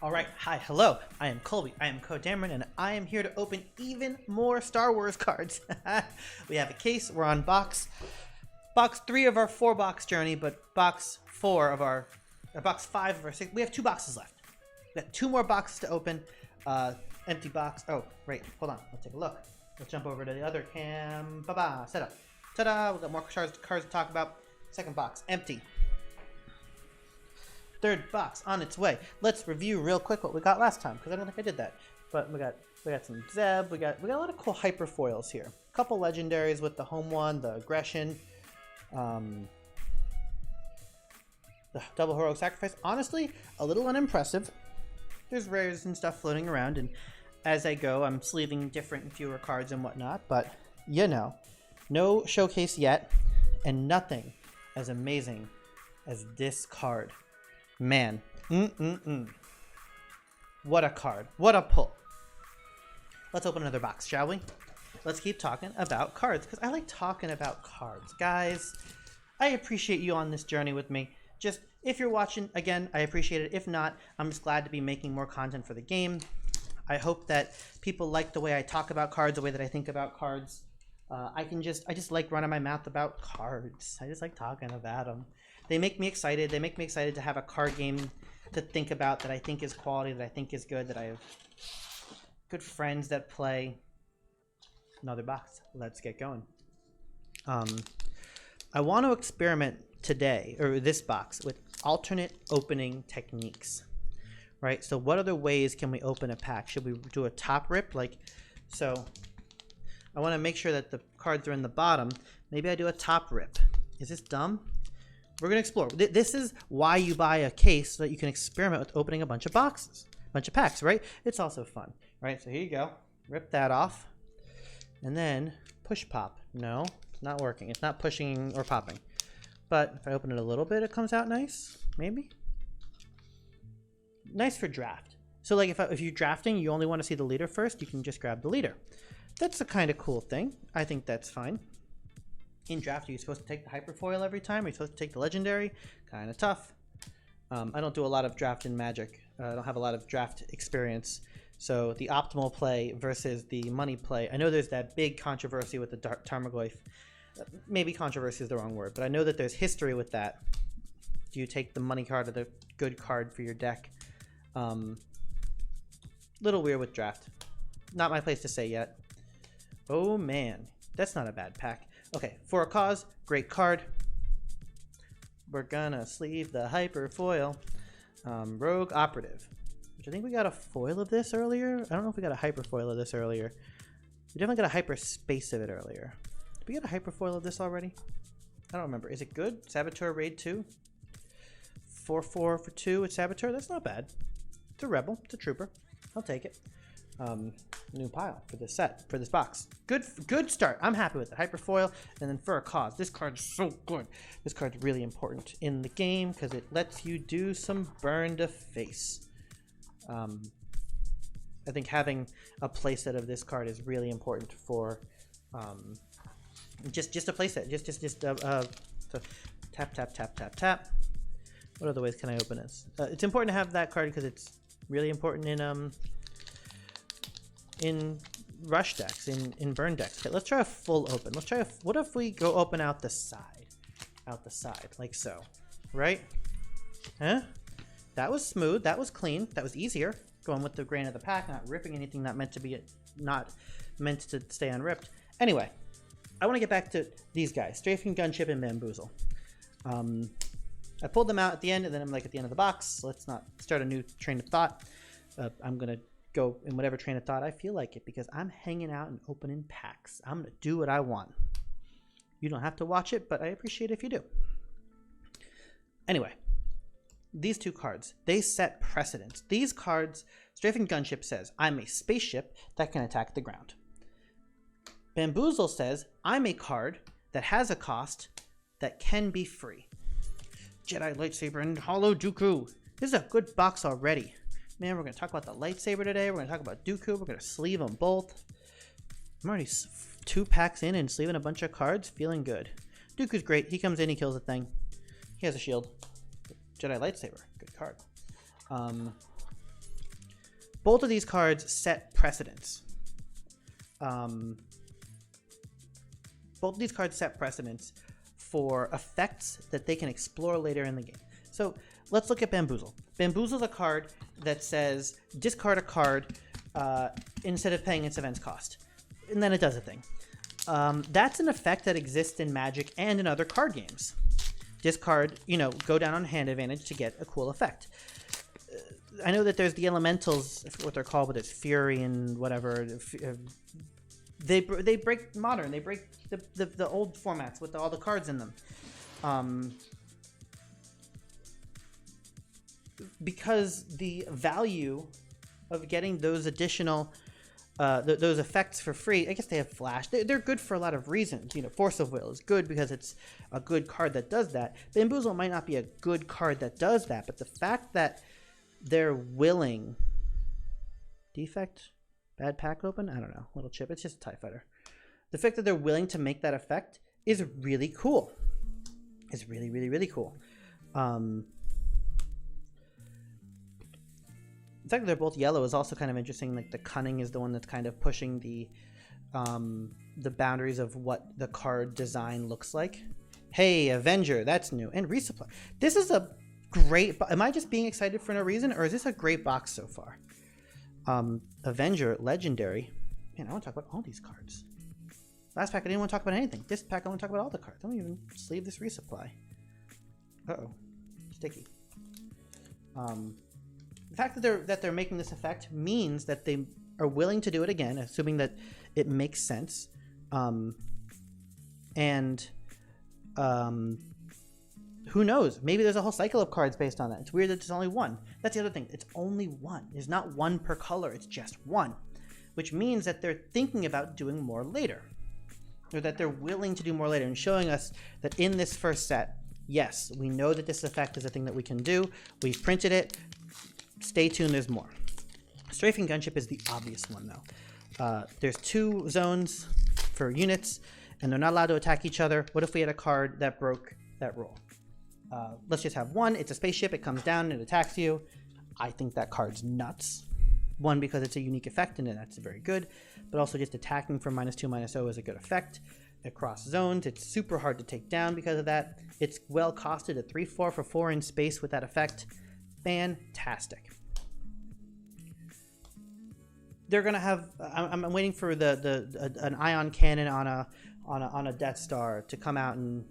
All right, hi, hello. I am Colby. I am CoDameron, and I am here to open even more Star Wars cards. We have a case. We're on box 3 of our 4-box journey, but box 5 of our 6. We have 2 boxes left. We got 2 more boxes to open. Empty box. Oh, right. Hold on. Let's take a look. Let's jump over to the other cam. Ba-ba. Set up. Ta-da. We got more cards to talk about. Second box. Empty. Third box on its way. Let's review real quick what we got last time, because I don't think I did that. But we got some Zeb. We got a lot of cool hyper foils here. A couple legendaries with the home one, the aggression, the double heroic sacrifice. Honestly, a little unimpressive. There's rares and stuff floating around, and as I go, I'm sleeving different and fewer cards and whatnot. But you know, no showcase yet, and nothing as amazing as this card. Man, what a card. What a pull. Let's open another box, shall we? Let's keep talking about cards, because I like talking about cards. Guys, I appreciate you on this journey with me. Just, if you're watching, again, I appreciate it. If not, I'm just glad to be making more content for the game. I hope that people like the way I talk about cards, the way that I think about cards. I just like running my mouth about cards. I just like talking about them. They make me excited. They make me excited to have a card game to think about that I think is quality, that I think is good, that I have good friends that play. Another box. Let's get going. I want to experiment today, or this box, with alternate opening techniques. Right? So what other ways can we open a pack? Should we do a top rip? Like, so I want to make sure that the cards are in the bottom. Maybe I do a top rip. Is this dumb? We're going to explore. This is why you buy a case, so that you can experiment with opening a bunch of boxes, a bunch of packs, right? It's also fun, right? So here you go. Rip that off. And then push pop. No, it's not working. It's not pushing or popping. But if I open it a little bit, it comes out nice. Maybe. Nice for draft. So like if you're drafting, you only want to see the leader first, you can just grab the leader. That's a kind of cool thing. I think that's fine. In draft, are you supposed to take the hyperfoil every time? Are you supposed to take the legendary? Kind of tough. I don't do a lot of draft in Magic. I don't have a lot of draft experience. So the optimal play versus the money play. I know there's that big controversy with the Tarmogoyf. Maybe controversy is the wrong word, but I know that there's history with that. Do you take the money card or the good card for your deck? Little weird with draft. Not my place to say yet. Oh man, that's not a bad pack. Okay, For a Cause, great card. We're gonna sleeve the hyper foil. Rogue Operative, which I think we got a foil of this earlier. I don't know if we got a hyper foil of this earlier. We definitely got a hyper space of it earlier. Did we get a hyper foil of this already? I don't remember. Is it good? Saboteur Raid 2. 4/4 for 2 with Saboteur. That's not bad. It's a rebel. It's a trooper. I'll take it. New pile for this set, for this box. Good start. I'm happy with it. Hyperfoil, and then For a Cause. This card is so good. This card's really important in the game because it lets you do some burn to face. I think having a playset of this card is really important for just a playset. So tap tap tap tap tap. What other ways can I open this? It's important to have that card because it's really important in rush decks, in burn decks. Okay, let's try a full open. Let's try what if we go open out the side, like so, right? Huh? That was smooth. That was clean. That was easier. Going with the grain of the pack, not ripping anything not meant to stay unripped. Anyway, I want to get back to these guys: Strafing, Gunship, and Bamboozle. I pulled them out at the end, and then I'm like at the end of the box. Let's not start a new train of thought. I'm gonna go in whatever train of thought I feel like it, because I'm hanging out and opening packs. I'm gonna do what I want. You don't have to watch it, but I appreciate it if you do. Anyway, these 2 cards, they set precedents. These cards, Strafing Gunship says, I'm a spaceship that can attack the ground. Bamboozle says, I'm a card that has a cost that can be free. Jedi Lightsaber and Hollow Dooku. This is a good box already. Man, we're going to talk about the lightsaber today. We're going to talk about Dooku. We're going to sleeve them both. I'm already 2 packs in and sleeving a bunch of cards. Feeling good. Dooku's great. He comes in, he kills the thing. He has a shield. Jedi Lightsaber. Good card. both of these cards set precedents. Both of these cards set precedents for effects that they can explore later in the game. So let's look at Bamboozle. Bamboozle is a card that says discard a card instead of paying its event's cost. And then it does a thing. That's an effect that exists in Magic and in other card games. Discard, go down on hand advantage to get a cool effect. I know that there's the elementals, what they're called, but it's Fury and whatever. They break Modern. They break the old formats with all the cards in them. Because the value of getting those additional those effects for free, I guess they have flash. They're good for a lot of reasons. Force of Will is good because it's a good card that does that. Bamboozle might not be a good card that does that, but the fact that they're willing... Defect? Bad pack open? I don't know. Little chip. It's just a TIE Fighter. The fact that they're willing to make that effect is really cool. It's really, really, really cool. The fact that they're both yellow is also kind of interesting. Like the Cunning is the one that's kind of pushing the boundaries of what the card design looks like. Hey, Avenger, that's new. And Resupply. This is a great... Am I just being excited for no reason, or is this a great box so far? Avenger, Legendary. Man, I want to talk about all these cards. Last pack, I didn't want to talk about anything. This pack, I want to talk about all the cards. I don't even sleeve this Resupply. Uh-oh. Sticky. The fact that they're making this effect means that they are willing to do it again, assuming that it makes sense. Who knows? Maybe there's a whole cycle of cards based on that. It's weird that there's only one. That's the other thing. It's only one. There's not one per color. It's just one, which means that they're thinking about doing more later, or that they're willing to do more later, and showing us that in this first set, yes, we know that this effect is a thing that we can do. We've printed it. Stay tuned, there's more. Strafing Gunship is the obvious one, though. There's 2 zones for units, and they're not allowed to attack each other. What if we had a card that broke that rule? Let's just have one. It's a spaceship. It comes down and it attacks you. I think that card's nuts. One, because it's a unique effect, and that's very good. But also just attacking from -2/-0 is a good effect. Across zones, it's super hard to take down because of that. It's well costed at 3/4 for 4 in space with that effect. Fantastic. They're gonna have. I'm waiting for an ion cannon on a Death Star to come out and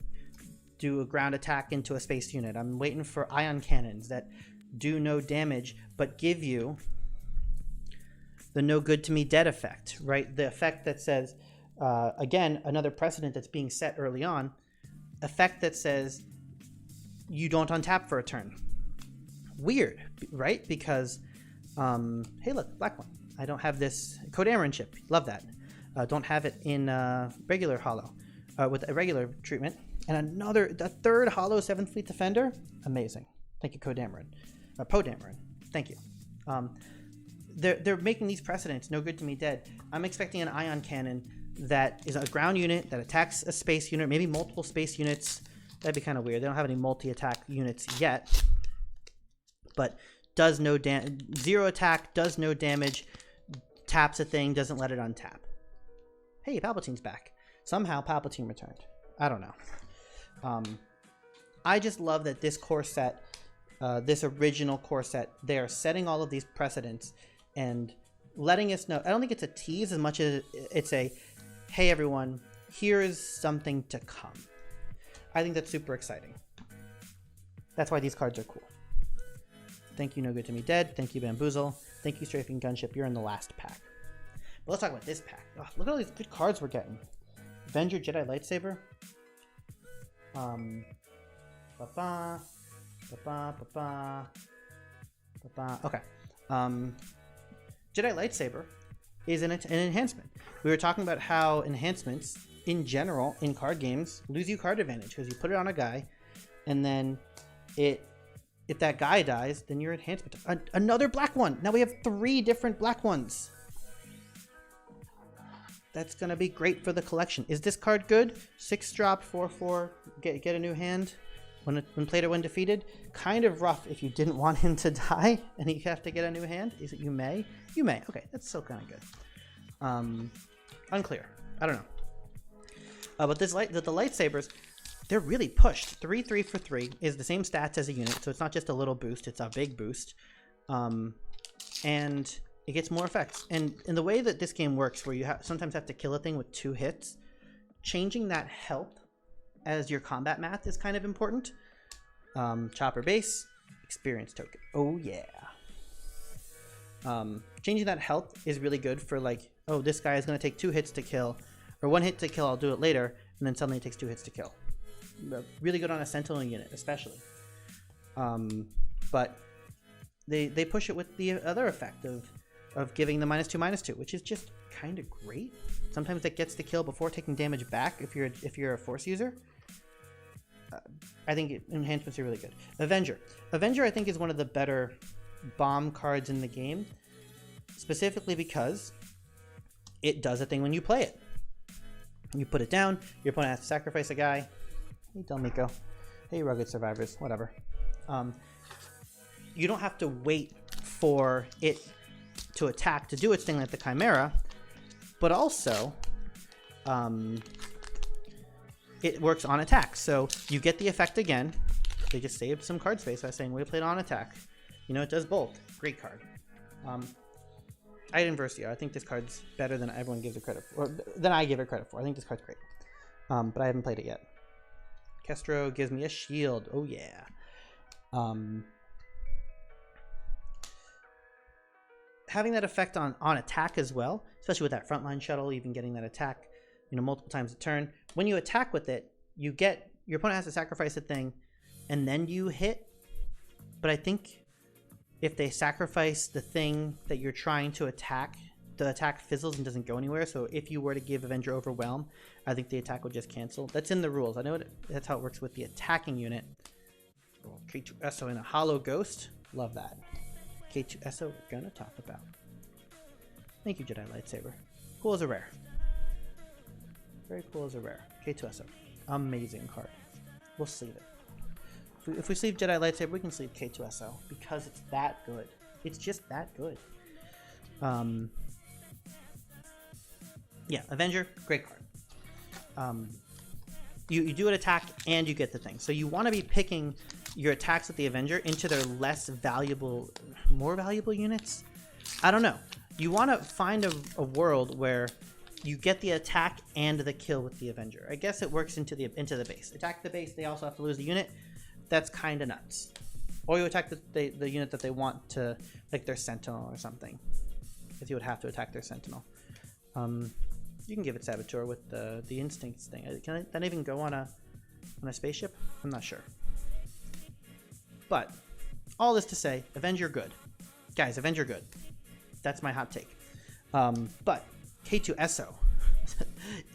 do a ground attack into a space unit. I'm waiting for ion cannons that do no damage but give you the no good to me dead effect, right? The effect that says, again, another precedent that's being set early on, effect that says you don't untap for a turn. Weird, right? Because, hey, look, black one. I don't have this CoDameron chip. Love that. Don't have it in regular holo with a regular treatment. And a third holo 7th Fleet Defender. Amazing. Thank you, CoDameron. PoDameron. Thank you. They're making these precedents no good to me dead. I'm expecting an ion cannon that is a ground unit that attacks a space unit, maybe multiple space units. That'd be kind of weird. They don't have any multi-attack units yet. But does no zero attack, does no damage, taps a thing, doesn't let it untap. Hey, Palpatine's back. Somehow Palpatine returned. I don't know. I just love that this core set, this original core set, they are setting all of these precedents and letting us know. I don't think it's a tease as much as it's a, hey everyone, here's something to come. I think that's super exciting. That's why these cards are cool. Thank you, No Good to Me Dead. Thank you, Bamboozle. Thank you, Strafing Gunship. You're in the last pack. But let's talk about this pack. Oh, look at all these good cards we're getting. Avenger, Jedi Lightsaber. Okay. Jedi Lightsaber is an enhancement. We were talking about how enhancements, in general, in card games, lose you card advantage because you put it on a guy, and then if that guy dies, then your enhancement. Another black one. Now we have 3 different black ones. That's going to be great for the collection. Is this card good? 6 drop, 4/4, get a new hand. when played or when defeated. Kind of rough if you didn't want him to die and you have to get a new hand. Is it you may? You may. Okay, that's still kind of good. Unclear. I don't know. But the lightsabers, they're really pushed. 3/3 for 3 is the same stats as a unit, so it's not just a little boost, it's a big boost. And it gets more effects. And in the way that this game works, where you sometimes have to kill a thing with 2 hits, changing that health as your combat math is kind of important. Chopper base, experience token. Oh yeah. Changing that health is really good for like, oh, this guy is going to take 2 hits to kill, or 1 hit to kill, I'll do it later, and then suddenly it takes 2 hits to kill. Really good on a Sentinel unit, especially. But they push it with the other effect of giving the -2/-2, which is just kind of great. Sometimes it gets the kill before taking damage back if you're a Force user. I think enhancements are really good. Avenger, I think, is one of the better bomb cards in the game, specifically because it does a thing when you play it. You put it down, your opponent has to sacrifice a guy. Hey, Delmico. Hey, Rugged Survivors. Whatever. You don't have to wait for it to attack to do its thing like the Chimera, but also it works on attack. So you get the effect again. They just saved some card space by saying we played on attack. You know, it does both. Great card. Item Versio. I think this card's better than everyone gives it credit for, or than I give it credit for. I think this card's great. But I haven't played it yet. Kestro gives me a shield. Oh yeah. Having that effect on attack as well, especially with that frontline shuttle, even getting that attack, you know, multiple times a turn. When you attack with it, your opponent has to sacrifice a thing, and then you hit. But I think if they sacrifice the thing that you're trying to attack, the attack fizzles and doesn't go anywhere. So if you were to give Avenger Overwhelm, I think the attack would just cancel. That's in the rules. I know that's how it works with the attacking unit. K2SO in a Hollow Ghost. Love that. K2SO we're gonna talk about. Thank you, Jedi Lightsaber. Cool as a rare. Very cool as a rare. K2SO. Amazing card. We'll sleeve it. If we sleeve Jedi Lightsaber, we can sleeve K2SO because it's that good. It's just that good. Yeah, Avenger, great card. You do an attack and you get the thing. So you want to be picking your attacks with the Avenger into their more valuable units. I don't know. You want to find a world where you get the attack and the kill with the Avenger. I guess it works into the base. Attack the base, they also have to lose the unit. That's kind of nuts. Or you attack the unit that they want to, like their Sentinel or something. Because you would have to attack their Sentinel. You can give it Saboteur with the Instincts thing. Can that even go on a spaceship? I'm not sure. But all this to say, Avenger good. Guys, Avenger good. That's my hot take. But K2SO,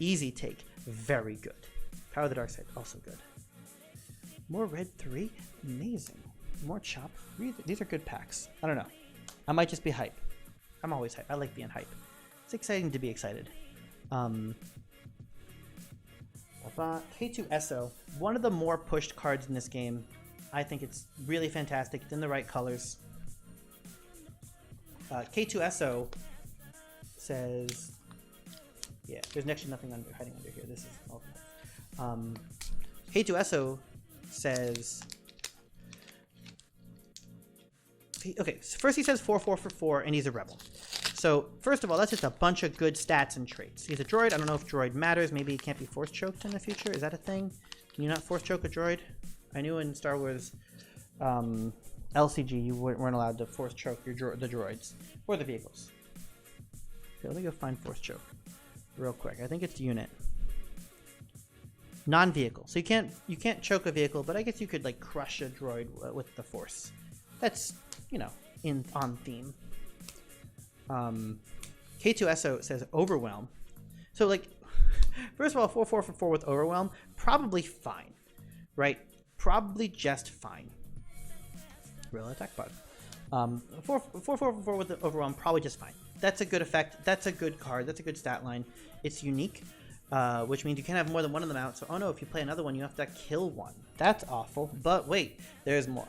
easy take, very good. Power of the Dark Side, also good. More Red 3, amazing. More Chop, these are good packs. I don't know. I might just be hype. I'm always hype. I like being hype. It's exciting to be excited. K2SO, one of the more pushed cards in this game. I think it's really fantastic. It's in the right colors. K2SO says, yeah, there's actually nothing hiding under here. This is all. K2SO says, okay, so first he says 4/4 for 4, and he's a rebel. So first of all, that's just a bunch of good stats and traits. He's a droid. I don't know if droid matters. Maybe he can't be force choked in the future. Is that a thing? Can you not force choke a droid? I knew in Star Wars LCG you weren't allowed to force choke the droids or the vehicles. Okay, let me go find force choke real quick. I think it's unit. Non-vehicle. So you can't choke a vehicle, but I guess you could like crush a droid with the force. That's, you know, on theme. K2SO says Overwhelm. So like, first of all, 4/4 for 4 with Overwhelm, probably fine, right? Probably just fine. Real attack button. 4/4 for 4 with the Overwhelm, probably just fine. That's a good effect. That's a good card. That's a good stat line. It's unique. which means you can't have more than one of them out. So, oh no, if you play another one, you have to kill one. That's awful. But wait, there's more.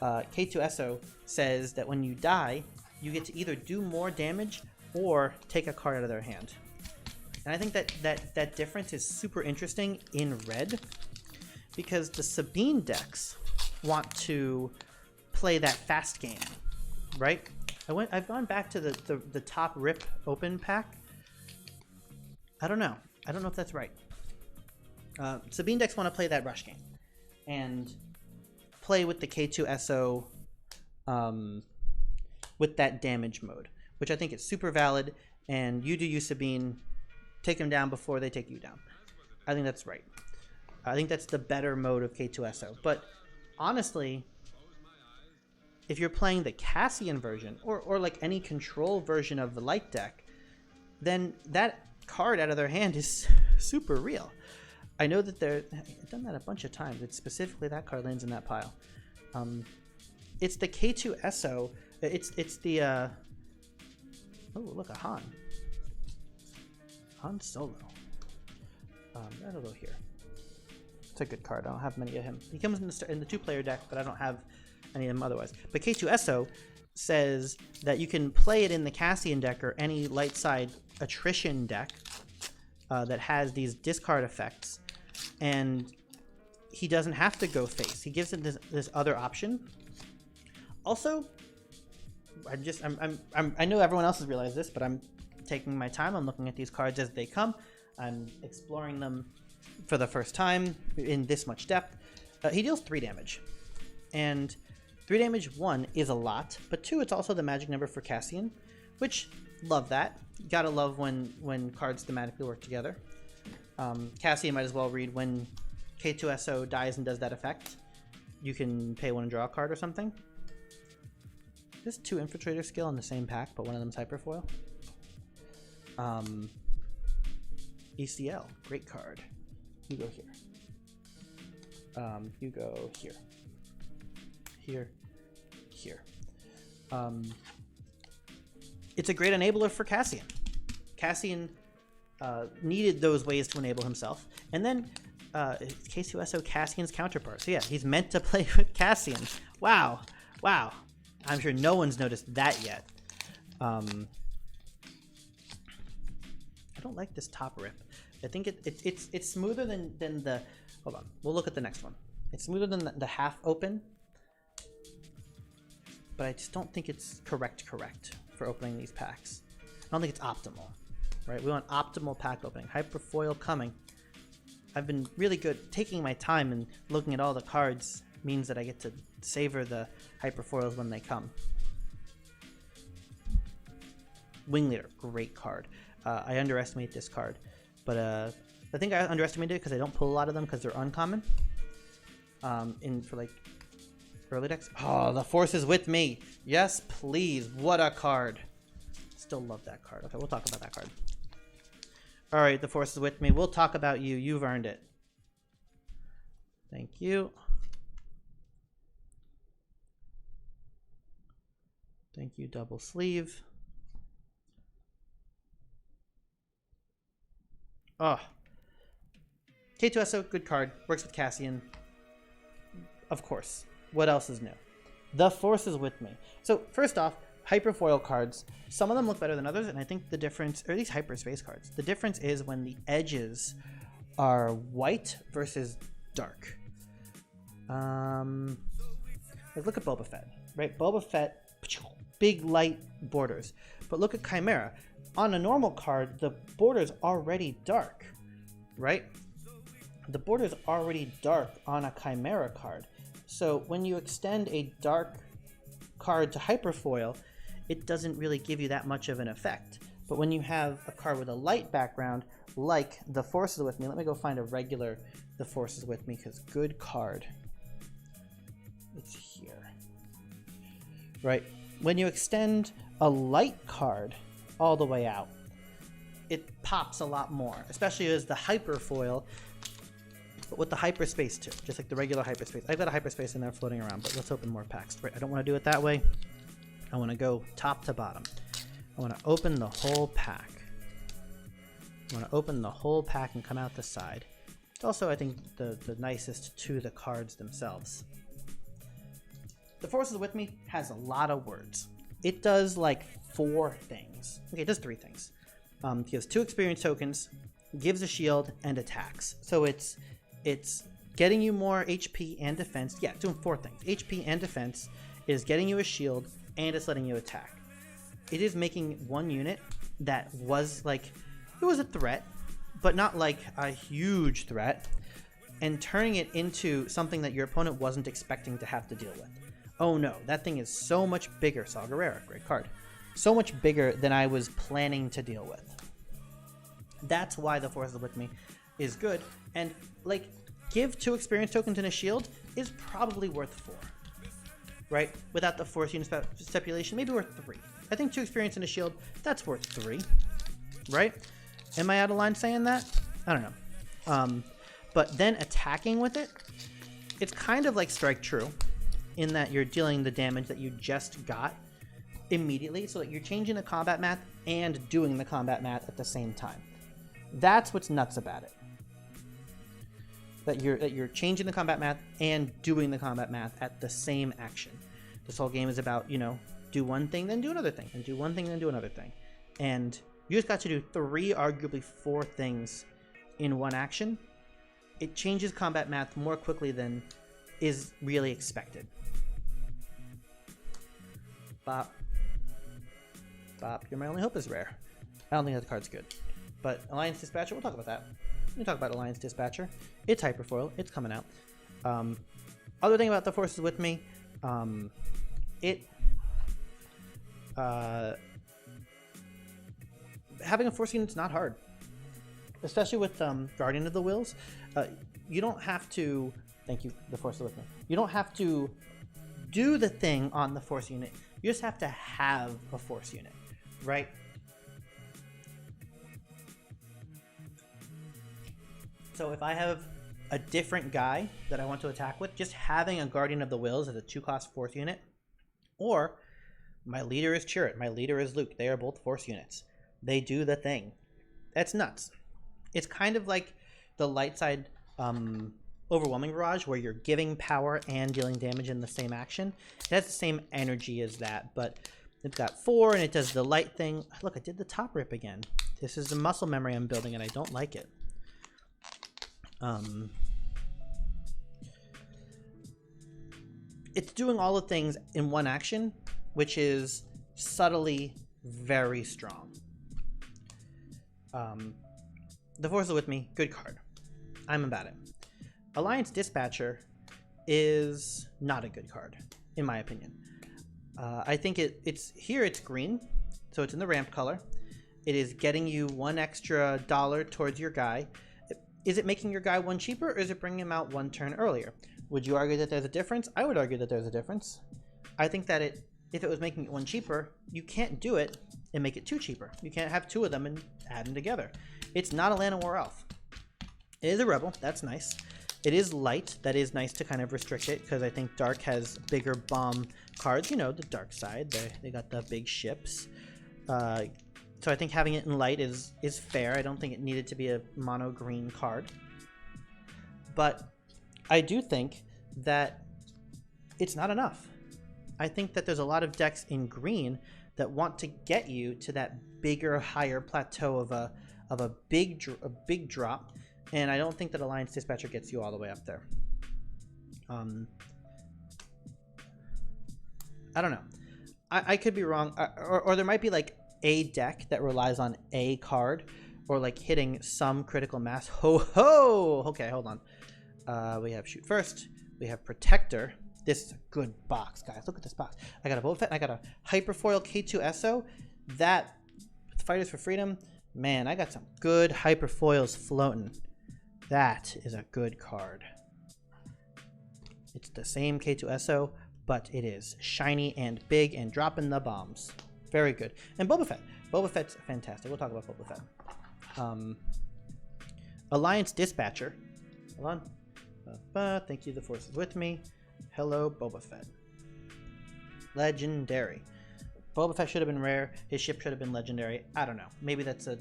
K2SO says that when you die, you get to either do more damage or take a card out of their hand. And I think that difference is super interesting in red, because the Sabine decks want to play that fast game, right? I've gone back to the top rip open pack. I don't know if that's right. Sabine decks want to play that rush game and play with the K2SO with that damage mode, which I think is super valid. And you do you, Sabine, take them down before they take you down. I think that's right. I think that's the better mode of K2SO. But honestly, if you're playing the Cassian version or like any control version of the light deck, then that card out of their hand is super real. I know that I've done that a bunch of times. It's specifically that card lands in that pile. It's the K2SO. It's the oh, look, a Han Solo. That'll go here. It's a good card. I don't have many of him. He comes in the two-player deck, but I don't have any of them otherwise. But K2SO says that you can play it in the Cassian deck or any light side attrition deck that has these discard effects, and he doesn't have to go face. He gives it this other option. Also, I know everyone else has realized this, but I'm taking my time. I'm looking at these cards as they come. I'm exploring them for the first time in this much depth. He deals 3 damage, and 3 damage, 1, is a lot, but 2, it's also the magic number for Cassian, which, love that. You gotta love when cards thematically work together. Cassian might as well read when K2SO dies and does that effect. You can pay 1 and draw a card or something. There's 2 Infiltrator skill in the same pack, but one of them's Hyperfoil. ECL, great card. You go here. You go here. Here. It's a great enabler for Cassian. Cassian needed those ways to enable himself. And then K2SO Cassian's counterpart. So yeah, he's meant to play with Cassian. Wow. I'm sure no one's noticed that yet. I don't like this top rip. I think it's smoother than the... Hold on. We'll look at the next one. It's smoother than the half open. But I just don't think it's correct for opening these packs. I don't think it's optimal. Right? We want optimal pack opening. Hyperfoil coming. I've been really good. Taking my time and looking at all the cards means that I get to savor the Hyperfoils when they come. Wing Leader, great card. I underestimate this card, but I think I underestimated it because I don't pull a lot of them because they're uncommon. For like early decks. Oh, the Force is with me. Yes, please. What a card. Still love that card. Okay, we'll talk about that card. All right, the Force is with me. We'll talk about you. You've earned it. Thank you. Thank you, double sleeve. Oh. K2SO, good card. Works with Cassian. Of course. What else is new? The Force is with me. So, first off, Hyperfoil cards. Some of them look better than others, and I think the difference, or these Hyperspace cards, the difference is when the edges are white versus dark. Like look at Boba Fett, right? Boba Fett, big light borders. But look at Chimera. On a normal card, the border's already dark, right? The border's already dark on a Chimera card. So when you extend a dark card to Hyperfoil, it doesn't really give you that much of an effect. But when you have a card with a light background, like the Force is with me, let me go find a regular The Force is with me, because good card. It's here. Right. When you extend a light card all the way out, it pops a lot more, especially as the Hyperfoil, but with the Hyperspace too, just like the regular Hyperspace. I've got a Hyperspace in there floating around, but let's open more packs. Right, I don't want to do it that way. I want to go top to bottom. I want to open the whole pack. You want to open the whole pack and come out the side. It's also, I think, the nicest to the cards themselves. The Forces With Me has a lot of words. It does like 4 things. Okay, it does 3 things. It gives 2 experience tokens, gives a shield, and attacks. So it's getting you more HP and defense. Yeah, it's doing 4 things. HP and defense, is getting you a shield, and it's letting you attack. It is making one unit that was like, it was a threat, but not like a huge threat, and turning it into something that your opponent wasn't expecting to have to deal with. Oh no, that thing is so much bigger. Saw Gerrera, great card. So much bigger than I was planning to deal with. That's why the Forces With Me is good. And like, give 2 experience tokens and a shield is probably worth 4. Right? Without the force unit stipulation, maybe worth 3. I think 2 experience and a shield, that's worth 3. Right? Am I out of line saying that? I don't know. But then attacking with it, it's kind of like Strike True, in that you're dealing the damage that you just got immediately, so that you're changing the combat math and doing the combat math at the same time. That's what's nuts about it. That you're changing the combat math and doing the combat math at the same action. This whole game is about, you know, do one thing, then do another thing, and do one thing, then do another thing. And you just got to do 3, arguably 4 things in one action. It changes combat math more quickly than is really expected. Bop. Bop. You're My Only Hope is rare. I don't think that card's good. But Alliance Dispatcher, we'll talk about that. We'll talk about Alliance Dispatcher. It's Hyperfoil. It's coming out. Other thing about the Forces With Me, having a force unit's not hard. Especially with Guardian of the Wills. You don't have to... Thank you, the Forces With Me. You don't have to do the thing on the force unit. You just have to have a force unit, right? So if I have a different guy that I want to attack with, just having a Guardian of the Wills as a 2-cost force unit, or my leader is Chirrut, my leader is Luke. They are both force units. They do the thing. That's nuts. It's kind of like the light side Overwhelming Barrage, where you're giving power and dealing damage in the same action. It has the same energy as that, but it's got 4 and it does the light thing. Look, I did the top rip again. This is the muscle memory I'm building and I don't like it. It's doing all the things in one action, which is subtly very strong. The Forces With Me, good card. I'm about it. Alliance Dispatcher is not a good card, in my opinion. I think it's green, so it's in the ramp color. It is getting you 1 extra dollar towards your guy. Is it making your guy 1 cheaper, or is it bringing him out 1 turn earlier? Would you argue that there's a difference? I would argue that there's a difference. I think that if it was making it 1 cheaper, you can't do it and make it 2 cheaper. You can't have 2 of them and add them together. It's not a Land of War Elf. It is a Rebel. That's nice. It is light. That is nice to kind of restrict it, because I think Dark has bigger bomb cards. You know, the Dark side. They got the big ships. So I think having it in light is fair. I don't think it needed to be a mono green card. But I do think that it's not enough. I think that there's a lot of decks in green that want to get you to that bigger, higher plateau of a big drop, and I don't think that Alliance Dispatcher gets you all the way up there. I don't know. I could be wrong, or there might be like a deck that relies on a card, or like hitting some critical mass. Ho ho! Okay, hold on. We have Shoot First. We have Protector. This is a good box, guys. Look at this box. I got a Boba Fett, and I got a Hyperfoil K2SO. That, Fighters for Freedom, man, I got some good Hyperfoils floating. That is a good card. It's the same K2SO, but it is shiny and big and dropping the bombs. Very good. And Boba Fett. Boba Fett's fantastic. We'll talk about Boba Fett. Alliance Dispatcher. Hold on. Thank you, the Forces With Me. Hello, Boba Fett. Legendary. Boba Fett should have been rare. His ship should have been legendary. I don't know. Maybe that's a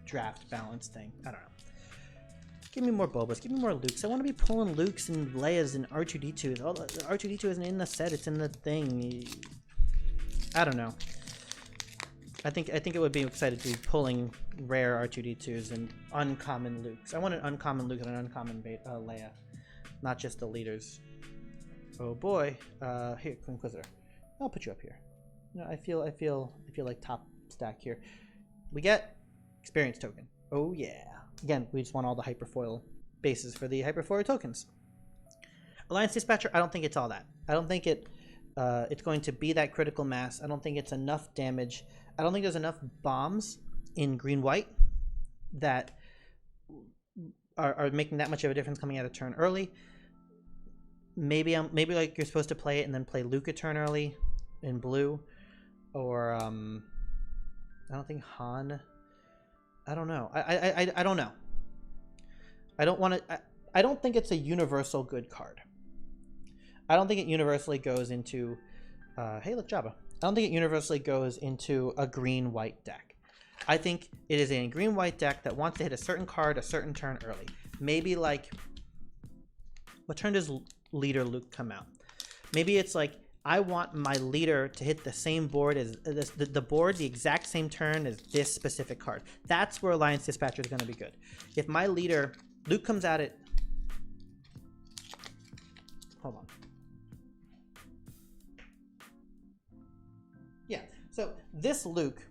draft balance thing. I don't know. Give me more Bobas. Give me more Lukes. I want to be pulling Lukes and Leias and R2-D2s. All R2-D2 isn't in the set. It's in the thing. I don't know. I think it would be excited to be pulling rare R2-D2s and uncommon Lukes. I want an uncommon Luke and an uncommon Leia, not just the leaders. Oh boy. Here, Inquisitor. I'll put you up here. You know, I feel like top stack here. We get experience token. Oh yeah. Again, we just want all the hyperfoil bases for the hyperfoil tokens. Alliance Dispatcher, I don't think it's all that. I don't think it's going to be that critical mass. I don't think it's enough damage. I don't think there's enough bombs in green-white that are making that much of a difference coming out of turn early. Maybe like you're supposed to play it and then play Luke a turn early in blue, or I don't think Han. I don't know. I don't know. I don't want to. I don't think it's a universal good card. I don't think it universally goes into. Hey, look, Jabba. I don't think it universally goes into a green-white deck. I think it is a green-white deck that wants to hit a certain card a certain turn early. Maybe like, what turn does Leader Luke come out? Maybe it's like, I want my leader to hit the same board as the board, the exact same turn as this specific card. That's where Alliance Dispatcher is going to be good. If my leader, Luke comes at it. Hold on. Yeah, so this Luke,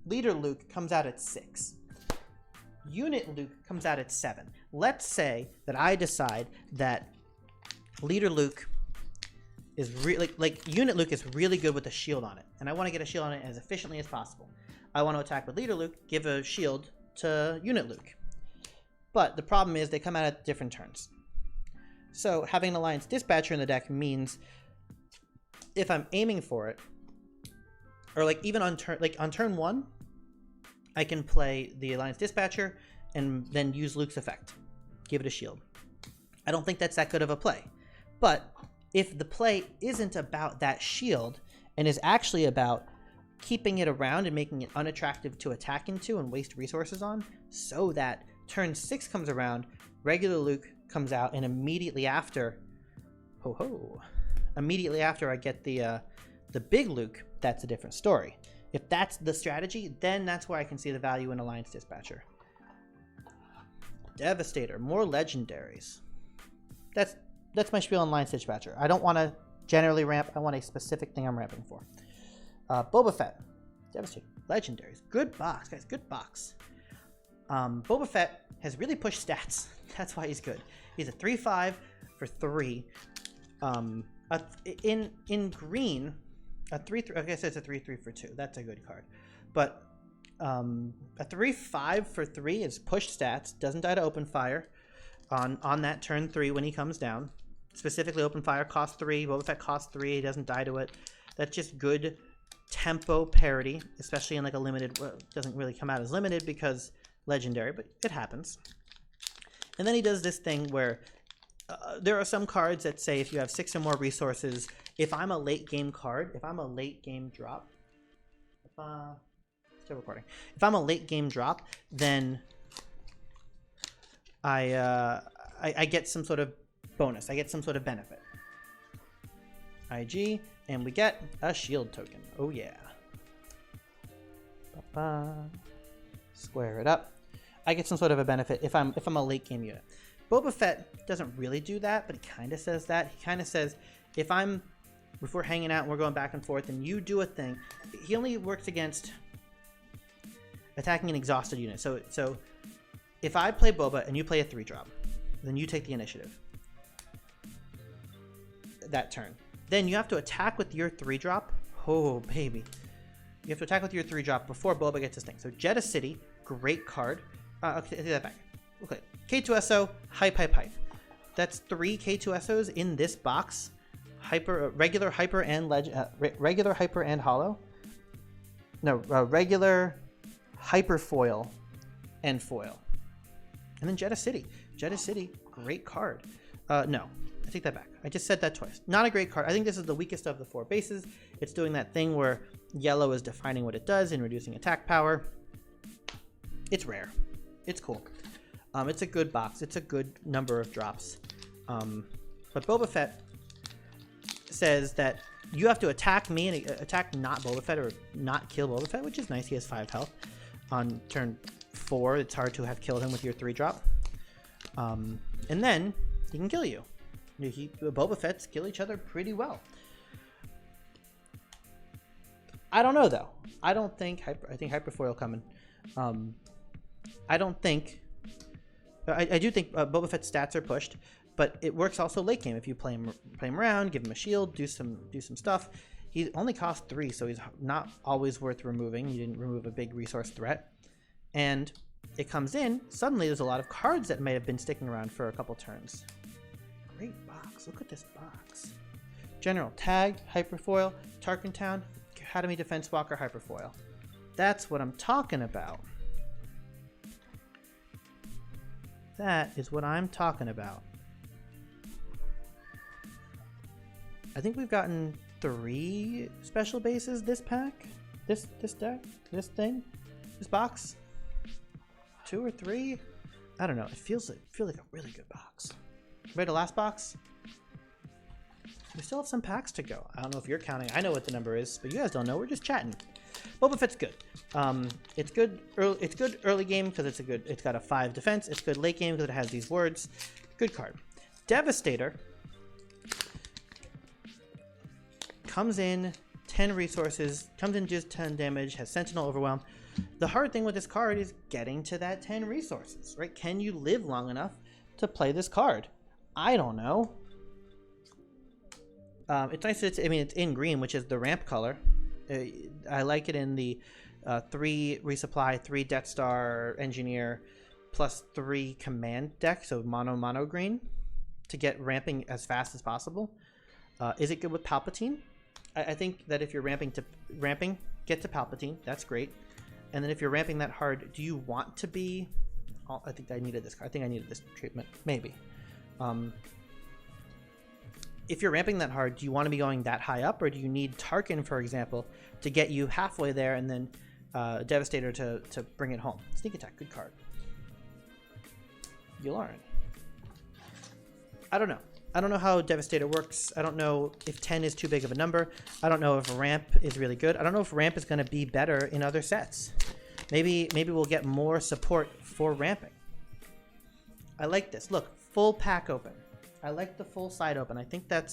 leader Luke, comes out at 6. Unit Luke comes out at 7. Let's say that I decide that leader Luke is really like unit Luke is really good with a shield on it, and I want to get a shield on it as efficiently as possible. I want to attack with leader Luke, give a shield to unit Luke, but the problem is they come out at different turns. So having an Alliance Dispatcher in the deck means if I'm aiming for it, or like even on turn 1, I can play the Alliance Dispatcher and then use Luke's effect, give it a shield. I don't think that's that good of a play, but if the play isn't about that shield and is actually about keeping it around and making it unattractive to attack into and waste resources on, so that turn 6 comes around, regular Luke comes out, and immediately after, immediately after I get the big Luke, that's a different story. If that's the strategy, then that's where I can see the value in Alliance Dispatcher. Devastator, more legendaries. That's my spiel on Alliance Dispatcher. I don't want to generally ramp. I want a specific thing I'm ramping for. Boba Fett. Devastator. Legendaries. Good box, guys. Good box. Boba Fett has really pushed stats. That's why he's good. He's a 3/5 for 3. In green, a 3/3. I guess it's a 3/3 for 2. That's a good card. But a 3/5 for 3 is pushed stats. Doesn't die to open fire on that turn 3 when he comes down. Specifically, open fire costs 3. Boba Fett costs 3. He doesn't die to it. That's just good tempo parity, especially in like a limited. Well, it doesn't really come out as limited because legendary, but it happens. And then he does this thing where there are some cards that say if you have 6 or more resources, if I'm a late game card, if I'm a late game drop, still recording. If I'm a late game drop, then I get some sort of bonus. I get some sort of benefit. IG, and we get a shield token. Oh yeah. Square it up. I get some sort of a benefit if I'm a late game unit. Boba Fett doesn't really do that, but he kind of says that. He kind of says if we're hanging out and we're going back and forth and you do a thing, he only works against attacking an exhausted unit. So if I play Boba and you play a 3-drop, then you take the initiative that turn. Then you have to attack with your 3-drop. Oh, baby. You have to attack with your 3-drop before Boba gets his thing. So Jeddah City, great card. Okay, take that back. Okay, K2SO, hype. That's 3 K2SOs in this box. Regular, hyper, and regular, hyper, and hollow. No, regular, hyper foil, and foil. And then Jeddah City. Jeddah City, great card. No, I take that back. I just said that twice. Not a great card. I think this is the weakest of the 4 bases. It's doing that thing where yellow is defining what it does and reducing attack power. It's rare. It's cool. It's a good box. It's a good number of drops. But Boba Fett says that you have to attack me and attack not Boba Fett or not kill Boba Fett, which is nice. He has 5 health. On turn 4, it's hard to have killed him with your 3-drop. And then he can kill you. Boba Fett's kill each other pretty well. I don't know though. I think Hyperfoil coming. I do think Boba Fett's stats are pushed, but it works also late game if you play him around, give him a shield, do some stuff. He only costs 3, so he's not always worth removing. You didn't remove a big resource threat, and it comes in. Suddenly, there's a lot of cards that may have been sticking around for a couple turns. Great box. Look at this box. General Tag, Hyperfoil, Tarkin Town, Academy Defense Walker, Hyperfoil. That's what I'm talking about. That is what I'm talking about. I think we've gotten 3 special bases this pack. This deck, this thing, this box. 2 or 3. I don't know. It feels like a really good box. Ready to last box? We still have some packs to go. I don't know if you're counting. I know what the number is, but you guys don't know. We're just chatting. Boba Fett's good. It's good. It's good early game because it's got a 5 defense. It's good late game because it has these words. Good card. Devastator comes in 10 resources. Comes in just 10 damage. Has Sentinel Overwhelm. The hard thing with this card is getting to that 10 resources. Right? Can you live long enough to play this card? I don't know. It's nice that it's in green, which is the ramp color. I like it in the 3 resupply, 3 Death Star Engineer, plus 3 command deck, so mono green, to get ramping as fast as possible. Is it good with Palpatine? I think that if you're ramping, get to Palpatine. That's great. And then if you're ramping that hard, do you want to be? Oh, I think I needed this card. I think I needed this treatment. Maybe. If you're ramping that hard, do you want to be going that high up, or do you need Tarkin, for example, to get you halfway there and then Devastator to bring it home? Sneak Attack, good card. Yularen. I don't know. I don't know how Devastator works. I don't know if 10 is too big of a number. I don't know if ramp is really good. I don't know if ramp is going to be better in other sets. Maybe we'll get more support for ramping. I like this. Look, full pack open. I like the full side open. I think the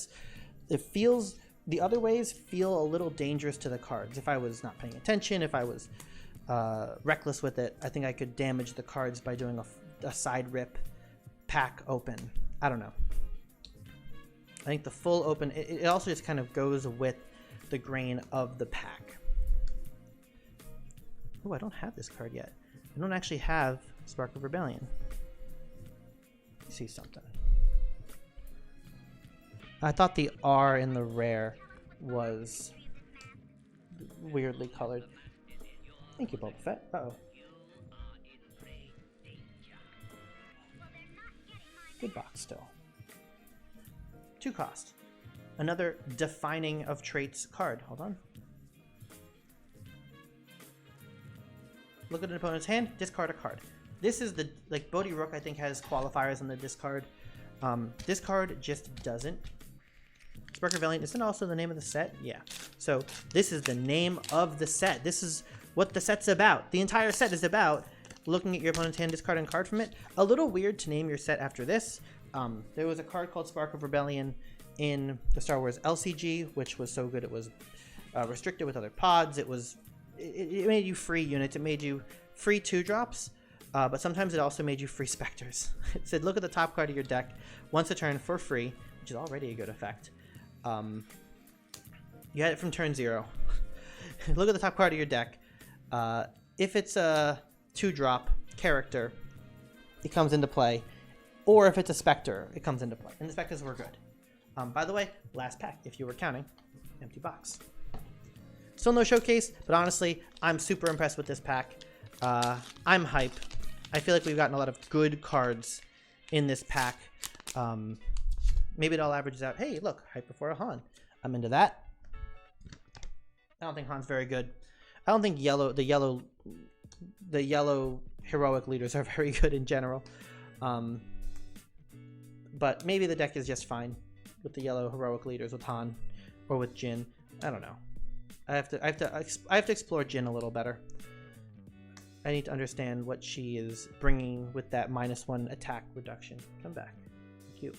other ways feel a little dangerous to the cards. If I was not paying attention, if I was reckless with it, I think I could damage the cards by doing a side rip pack open. I don't know. I think the full open, it also just kind of goes with the grain of the pack. Oh, I don't have this card yet. I don't actually have Spark of Rebellion. Let me see something. I thought the R in the rare was weirdly colored. Thank you, Boba Fett. Uh-oh. Good box still. 2 cost. Another defining of traits card. Hold on. Look at an opponent's hand, discard a card. This is the, like, Bodhi Rook I think has qualifiers on the discard. This card just doesn't. Spark of Rebellion, isn't also the name of the set? Yeah. So this is the name of the set. This is what the set's about. The entire set is about looking at your opponent's hand, discarding a card from it. A little weird to name your set after this. There was a card called Spark of Rebellion in the Star Wars LCG, which was so good it was restricted with other pods. It made you free units. It made you free 2-drops. But sometimes it also made you free Spectres. It said, look at the top card of your deck once a turn for free, which is already a good effect. You had it from turn 0. Look at the top card of your deck. If it's a 2-drop character, it comes into play. Or if it's a Spectre, it comes into play. And the Spectres were good. By the way, last pack, if you were counting, empty box. Still no showcase, but honestly, I'm super impressed with this pack. I'm hype. I feel like we've gotten a lot of good cards in this pack. Maybe it all averages out. Hey, look, hype before a Han. I'm into that. I don't think Han's very good. I don't think the yellow heroic leaders are very good in general. But maybe the deck is just fine with the yellow heroic leaders with Han or with Jin. I don't know. I have to explore Jin a little better. I need to understand what she is bringing with that -1 attack reduction. Come back. Cute.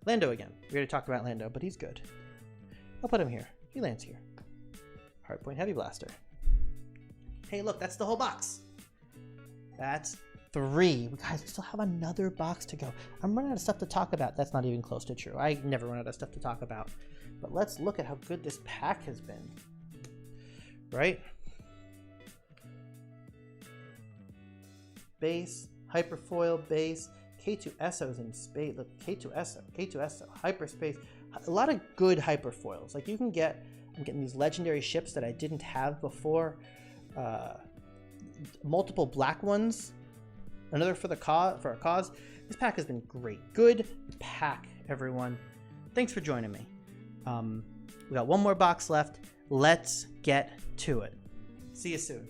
Lando again. We already talked about Lando, but he's good. I'll put him here. He lands here. Hardpoint Heavy Blaster. Hey, look, that's the whole box. That's 3. Guys, we still have another box to go. I'm running out of stuff to talk about. That's not even close to true. I never run out of stuff to talk about. But let's look at how good this pack has been. Right? Base, Hyperfoil, base, K2SO's in space. Look, K2SO, Hyperspace. A lot of good Hyperfoils. Like you can get, I'm getting these legendary ships that I didn't have before. Multiple black ones. Another for a cause. This pack has been great. Good pack, everyone. Thanks for joining me. We got one more box left. Let's get to it. See you soon.